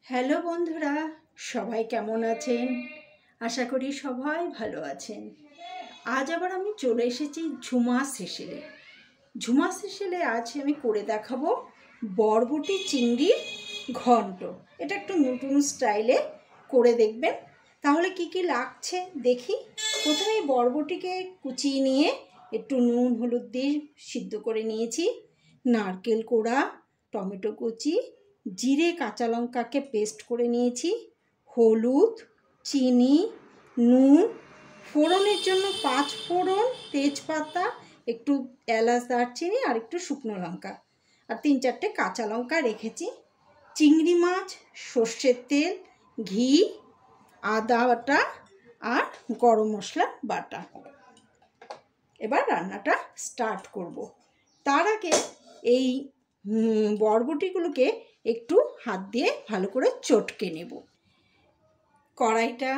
Hello বন্ধুরা, সবাই কেমন আছেন? আশা করি সবাই ভালো আছেন। আজ আবার আমি চলে এসেছি ঝুমা সেসেলে। ঝুমা সেসেলে আজ আমি করে দেখাবো বরবটি চিংড়ির ঘন্ট। এটা একটু নতুন স্টাইলে করে দেখবেন। তাহলে কি কি লাগছে দেখি। প্রথমে বরবটিকে কুচিয়ে নিয়ে একটু নুন হলুদ দিয়ে সিদ্ধ করে নিয়েছি। নারকেল কোড়া, টমেটো কুচি, জিরে কাঁচা লঙ্কাকে পেস্ট করে নিয়েছি, হলুদ, চিনি, নুন, ফোড়নের জন্য 5 ফোড়ন, তেজপাতা, একটু এলাচ দারচিনি আর একটু শুকনো লঙ্কা আর 3-4টে কাঁচা লঙ্কা রেখেছি। চিংড়ি মাছ, সর্ষের তেল, ঘি, আদা বাটা আর গরম মশলা বাটা। এবার রান্নাটা স্টার্ট করব। তার আগে এই বরবটিগুলোকে একটু হাত দিয়ে ভালো করে চটকে নেব। কড়াইটা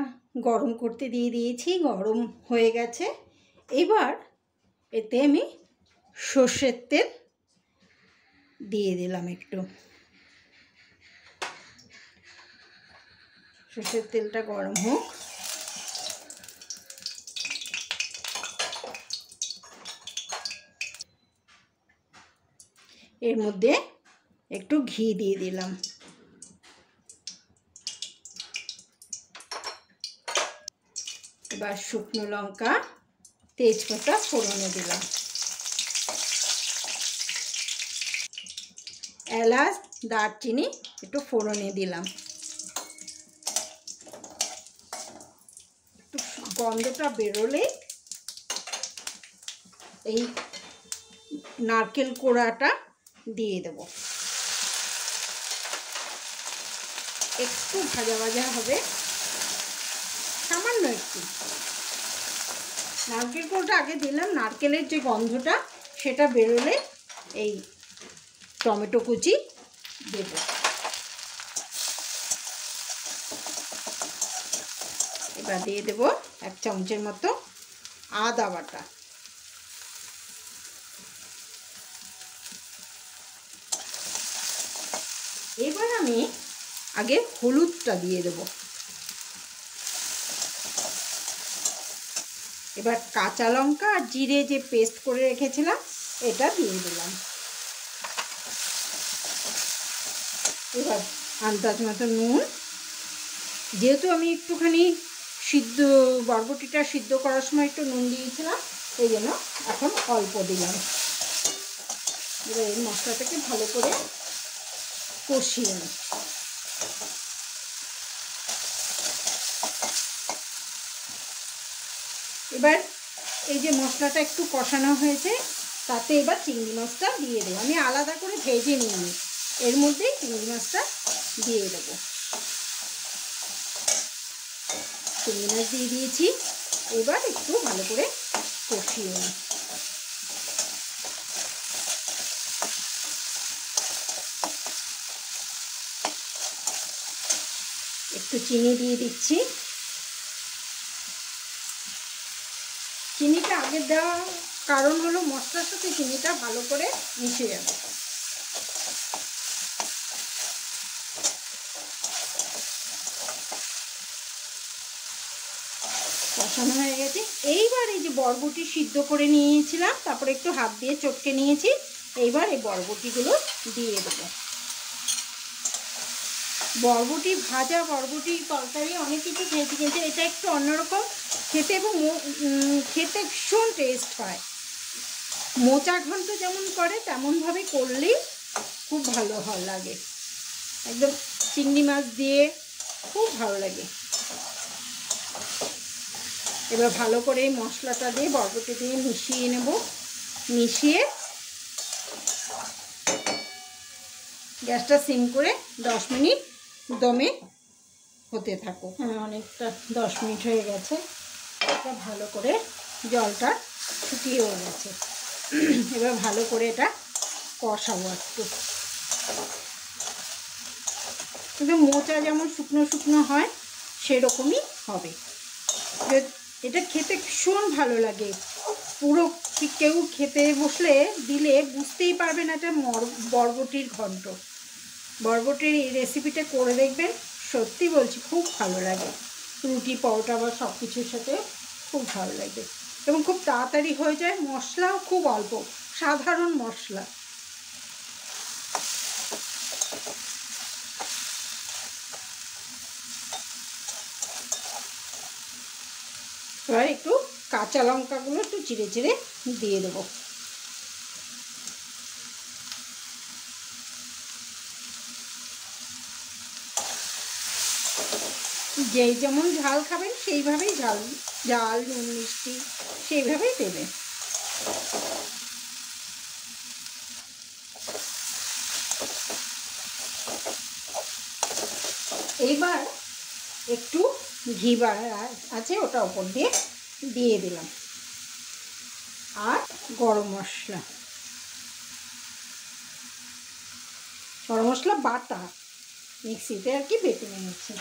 গরম করতে দিয়ে দিয়েছি, গরম হয়ে গেছে। এবার এতে আমি সর্ষের তেল দিয়ে দিলাম একটু। সর্ষের তেলটা গরম হোক। এর মধ্যে একটু ঘি দিয়ে দিলাম। এবার শুকনো লঙ্কা, তেজপাতা ফোড়নে দিলাম, এলাচ দারচিনি একটু ফোড়নে দিলাম। একটু গন্ধটা বেরোলে এই নারকেল কোড়াটা দিয়ে দেব। একটু ভাজা ভাজা হবে, সামান্য একটু। নারকেল কোড়াটা আগে দিলাম, নারকেলের যে গন্ধটা সেটা বেরোলে এই টমেটো কুচি দেব। এবার দিয়ে দেব 1 চামচের মতো আদা বাটা। এবার আমি আগে হলুদটা দিয়ে দেব। এবার কাঁচা লঙ্কা আর জিরে যে পেস্ট করে রেখেছিলাম এটা দিয়ে দিলাম। এবার আন্দাজ মতো নুন, যেহেতু আমি একটুখানি বরবটিটা সিদ্ধ করার সময় একটু নুন দিয়েছিলাম, এই জন্য এখন অল্প দিলাম। এবার এই মশলাটাকে ভালো করে কষিয়ে নিই। এবার এই যে মশলাটা একটু কষানো হয়েছে, তাতে এবার চিংড়ি মাছটা দিয়ে দেবো। আমি আলাদা করে ভেজে নিইনি, এর মধ্যেই চিংড়ি মাছটা দিয়ে দেবো। চিংড়ি মাছ দিয়ে দিয়েছি। এবার একটু ভালো করে কষিয়ে নিই। একটু চিনি দিয়ে দিচ্ছি। চিনিটা আগে দেওয়ার কারণ হলো মশলার সাথে চিনিটা ভালো করে মিশে যাবে। কষানো হয়ে গেছে। এইবার এই যে বরবটি সিদ্ধ করে নিয়েছিলাম, তারপরে একটু হাত দিয়ে চটকে নিয়েছি, এইবার এই বরবটিগুলো দিয়ে দেবো। বরবটি ভাজা, বরবটি তরকারি অনেক কিছু খেয়েছি, কিন্তু এটা একটু অন্যরকম খেতে এবং খেতে ভীষণ টেস্ট হয়। মোচা ঘন্ট যেমন করে তেমনভাবে করলেই খুব ভালো লাগে। একদম চিংড়ি মাছ দিয়ে খুব ভালো লাগে। এবার ভালো করে মশলাটা দিয়ে বরবটি দিয়ে মিশিয়ে নেব। মিশিয়ে গ্যাসটা সিম করে 10 মিনিট দমে হতে থাকো। অনেকটা 10 মিনিট হয়ে গেছে। এটা ভালো করে জলটা শুকিয়েও গেছে। এবার ভালো করে এটা কষাবো একটু। কিন্তু মোচা যেমন শুকনো শুকনো হয় সেরকমই হবে। এটা খেতে ভীষণ ভালো লাগে। পুরো কেউ খেতে বসলে দিলে বুঝতেই পারবে না এটা বরবটির ঘন্ট। বরবটির এই রেসিপিটা করে দেখবেন, সত্যি বলছি খুব ভালো লাগে, রুটি পরোটা বা সব কিছুর সাথে খুব ভালো লাগে এবং খুব তাড়াতাড়ি হয়ে যায়, মশলাও খুব অল্প, সাধারণ মশলা। এবার একটু কাঁচা লঙ্কাগুলো একটু চিড়ে চিড়ে দিয়ে দেবো। যেই যেমন ঝাল খাবেন সেইভাবেই ঝাল নুন মিষ্টি সেইভাবেই দেবেন। এইবার একটু ঘি আছে ওটা ওপর দিয়ে দিলাম, আর গরম মশলা বাটা মিক্সিতে আর কি বেটে নিয়েছি।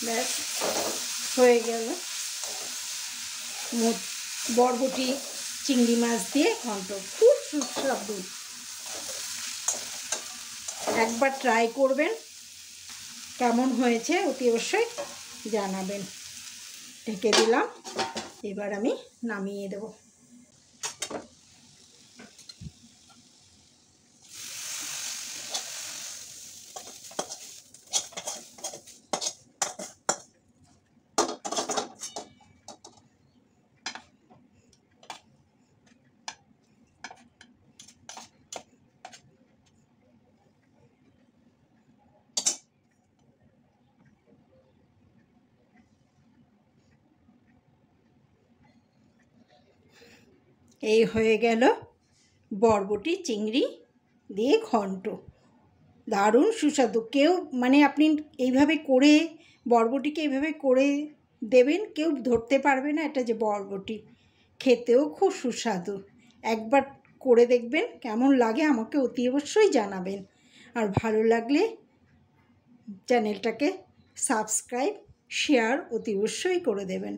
ব্যাস হয়ে গেল বরবটি চিংড়ি মাছ দিয়ে ঘন্ট, খুব সুস্বাদু। একবার ট্রাই করবেন, কেমন হয়েছে অতি অবশ্যই জানাবেন। ঢেকে দিলাম, এবার আমি নামিয়ে দেব। এই হয়ে গেল বরবটি চিংড়ি দিয়ে ঘন্ট, দারুণ সুস্বাদু। কেউ মানে আপনি এইভাবে করে বরবটিকে এইভাবে করে দেবেন, কেউ ধরতে পারবে না এটা যে বরবটি, খেতেও খুব সুস্বাদু। একবার করে দেখবেন, কেমন লাগে আমাকে অতি অবশ্যই জানাবেন। আর ভালো লাগলে চ্যানেলটাকে সাবস্ক্রাইব শেয়ার অতি অবশ্যই করে দেবেন।